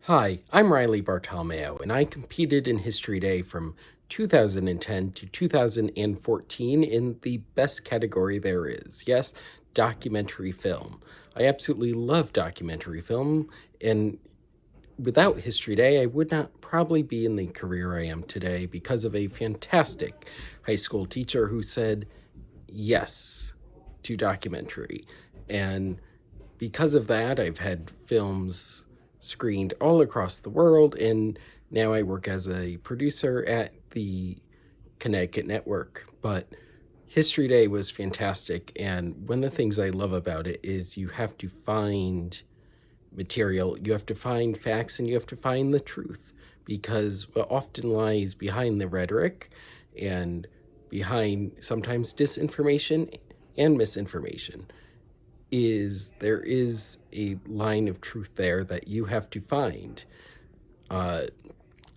Hi, I'm Riley Bartolomeo, and I competed in History Day from 2010 to 2014 in the best category there is. Yes, documentary film. I absolutely love documentary film, and without History Day, I would not probably be in the career I am today because of a fantastic high school teacher who said yes to documentary. And because of that, I've had films screened all across the world, and now I work as a producer at the Connecticut Network. But History Day was fantastic, and one of the things I love about it is you have to find material, you have to find facts, and you have to find the truth, because what often lies behind the rhetoric and behind sometimes disinformation and misinformation is there is a line of truth there that you have to find. Uh,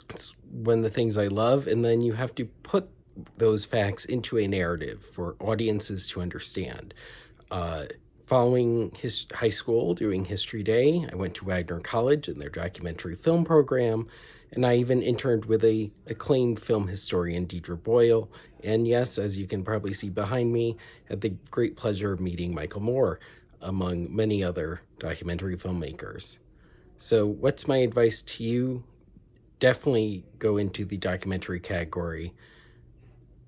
it's one of the things I love, and then you have to put those facts into a narrative for audiences to understand. Uh, Following his high school, doing History Day, I went to Wagner College in their documentary film program, and I even interned with a acclaimed film historian, Deidre Boyle. And yes, as you can probably see behind me, had the great pleasure of meeting Michael Moore, among many other documentary filmmakers. So, what's my advice to you? Definitely go into the documentary category.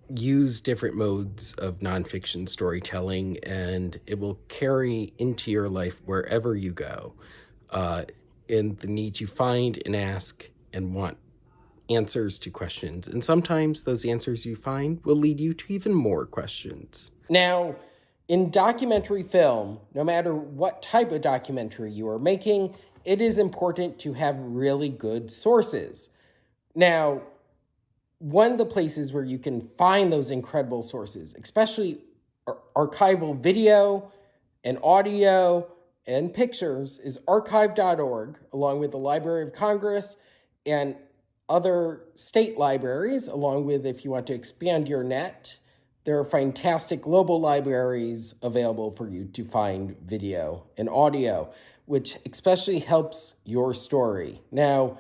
Use different modes of nonfiction storytelling, and it will carry into your life wherever you go. Uh, in the need to find and ask and want answers to questions. And sometimes those answers you find will lead you to even more questions. Now, in documentary film, no matter what type of documentary you are making, it is important to have really good sources. Now, one of the places where you can find those incredible sources, especially archival video and audio and pictures, is archive.org, along with the Library of Congress and other state libraries, along with, if you want to expand your net, there are fantastic global libraries available for you to find video and audio, which especially helps your story. Now,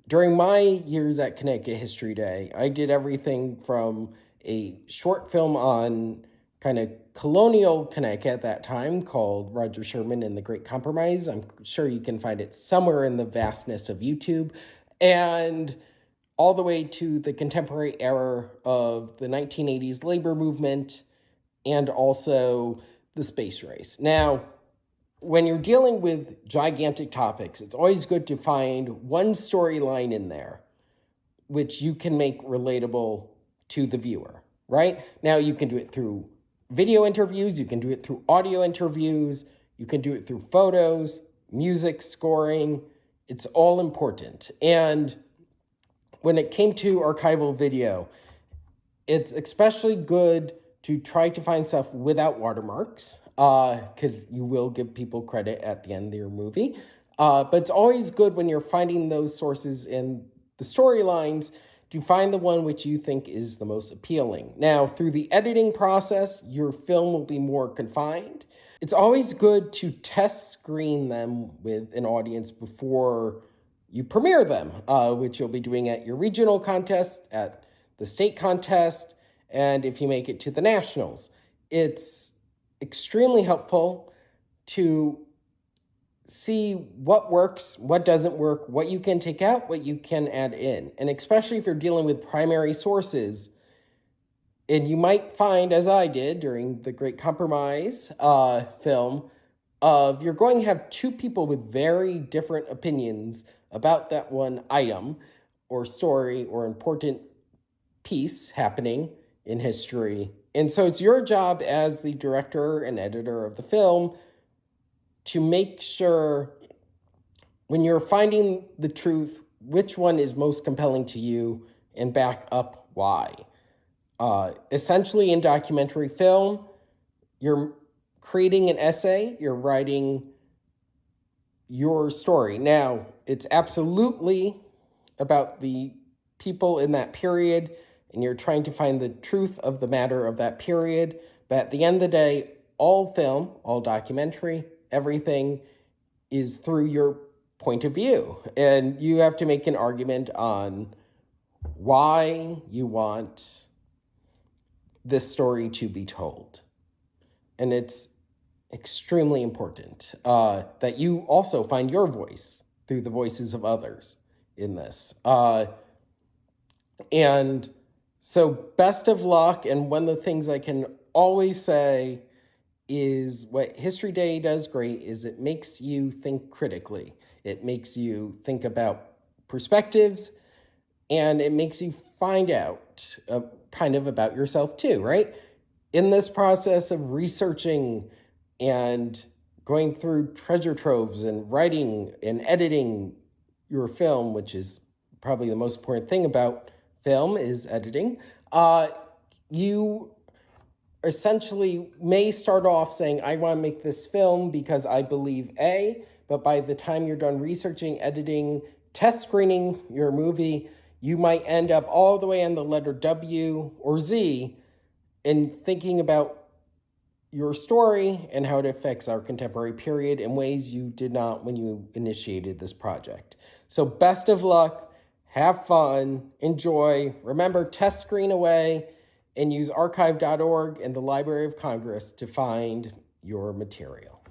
during my years at Connecticut History Day, I did everything from a short film on kind of colonial Connecticut at that time called Roger Sherman and the Great Compromise. I'm sure you can find it somewhere in the vastness of YouTube. And all the way to the contemporary era of the 1980s labor movement and also the space race. Now, when you're dealing with gigantic topics, it's always good to find one storyline in there which you can make relatable to the viewer, right? Now, you can do it through video interviews, you can do it through audio interviews, you can do it through photos, music, scoring. It's all important. And when it came to archival video, it's especially good to try to find stuff without watermarks, because you will give people credit at the end of your movie. But it's always good when you're finding those sources in the storylines to find the one which you think is the most appealing. Now, through the editing process, your film will be more confined. It's always good to test screen them with an audience before you premiere them, which you'll be doing at your regional contest, at the state contest, and if you make it to the nationals. It's extremely helpful to see what works, what doesn't work, what you can take out, what you can add in. And especially if you're dealing with primary sources, and you might find, as I did during the Great Compromise film, you're going to have two people with very different opinions about that one item or story or important piece happening in history. And so it's your job as the director and editor of the film to make sure when you're finding the truth, which one is most compelling to you and back up why. Essentially, in documentary film, you're creating an essay, you're writing your story. Now, it's absolutely about the people in that period, and you're trying to find the truth of the matter of that period. But at the end of the day, all film, all documentary, everything is through your point of view. And you have to make an argument on why you want this story to be told. And it's extremely important that you also find your voice through the voices of others in this. And so best of luck. And one of the things I can always say is what History Day does great is it makes you think critically. It makes you think about perspectives, and it makes you find out kind of about yourself too, right? In this process of researching and going through treasure troves and writing and editing your film, which is probably the most important thing about film is editing, you essentially may start off saying, I want to make this film because I believe A, but by the time you're done researching, editing, test screening your movie, you might end up all the way on the letter W or Z in thinking about your story and how it affects our contemporary period in ways you did not when you initiated this project. So best of luck, have fun, enjoy. Remember, test screen away and use archive.org and the Library of Congress to find your material.